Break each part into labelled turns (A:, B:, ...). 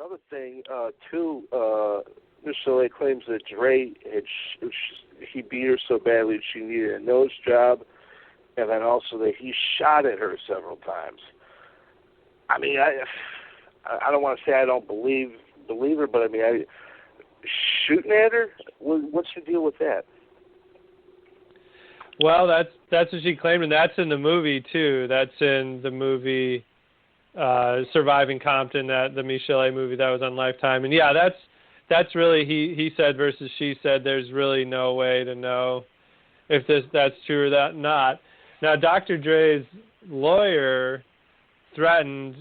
A: another thing, too, Michel'le claims that Dre he beat her so badly she needed a nose job, and then also that he shot at her several times. I mean, I don't want to say I don't believe her, but I mean, shooting at her? What's the deal with that?
B: Well, that's what she claimed, and that's in the movie too. That's in the movie Surviving Compton, the Michel'le movie that was on Lifetime. And yeah, that's really he said versus she said. There's really no way to know if that's true or that not. Now, Dr. Dre's lawyer threatened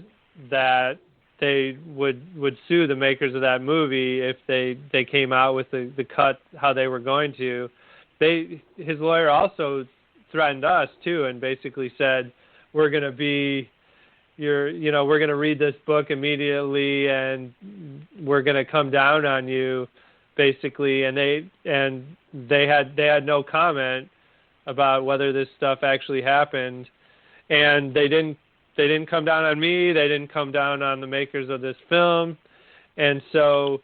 B: that they would sue the makers of that movie if they came out with the cut how they were going to. His lawyer also threatened us too, and basically said, we're going to we're going to read this book immediately, and we're going to come down on you, basically. And they had no comment about whether this stuff actually happened, and they didn't come down on me. They didn't come down on the makers of this film, and so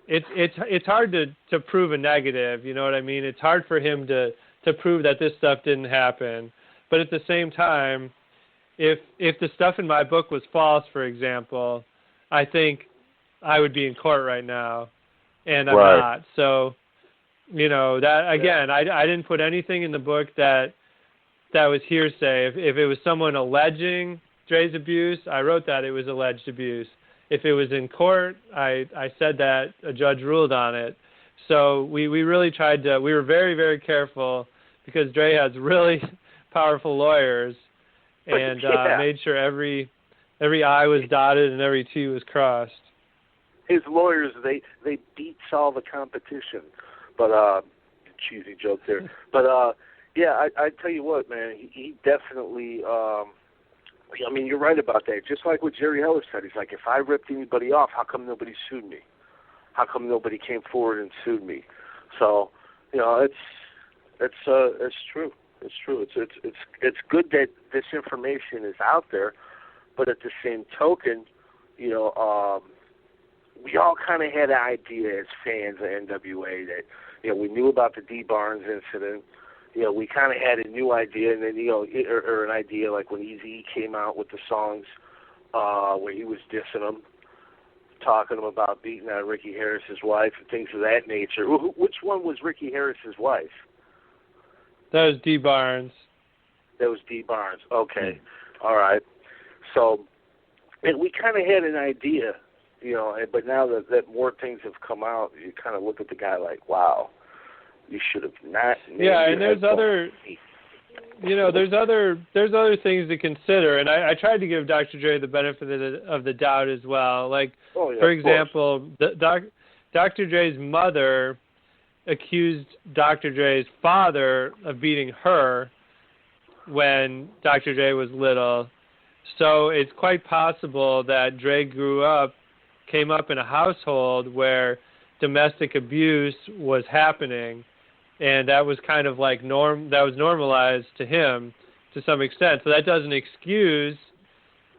B: it's hard to prove a negative. You know what I mean? It's hard for him to prove that this stuff didn't happen. But at the same time, if the stuff in my book was false, for example, I think I would be in court right now, and I'm not. So, that again, I didn't put anything in the book that was hearsay. If it was someone alleging Dre's abuse, I wrote that it was alleged abuse. If it was in court, I said that a judge ruled on it. So we really tried to. We were very, very careful because Dre has really powerful lawyers, and made sure every I was dotted and every T was crossed.
A: His lawyers, they beats all the competition. But cheesy joke there. But yeah, I tell you what, man, he definitely. I mean, you're right about that. Just like what Jerry Heller said, he's like, if I ripped anybody off, how come nobody sued me? How come nobody came forward and sued me? So, it's true. It's true. It's good that this information is out there, but at the same token, we all kind of had an idea as fans of N.W.A. that we knew about the D. Barnes incident. We kind of had a new idea, and then, or an idea like when Eazy-E came out with the songs where he was dissing them, talking about beating on Ricky Harris's wife and things of that nature. Which one was Ricky Harris's wife?
B: That was D. Barnes.
A: That was D. Barnes. Okay. All right. So, and we kind of had an idea, but now that more things have come out, you kind of look at the guy like, wow. You should have not.
B: Yeah, and there's other things to consider, and I tried to give Dr. Dre the benefit of the doubt as well. Like, for example, Dr. Dre's mother accused Dr. Dre's father of beating her when Dr. Dre was little. So it's quite possible that Dre came up in a household where domestic abuse was happening, and that was kind of like that was normalized to him to some extent. So that doesn't excuse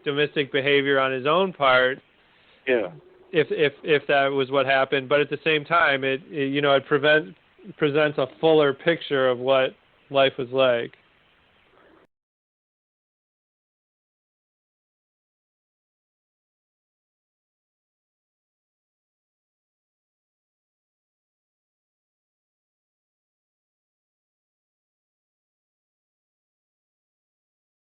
B: domestic behavior on his own part.
A: Yeah.
B: If that was what happened, but at the same time, it presents a fuller picture of what life was like.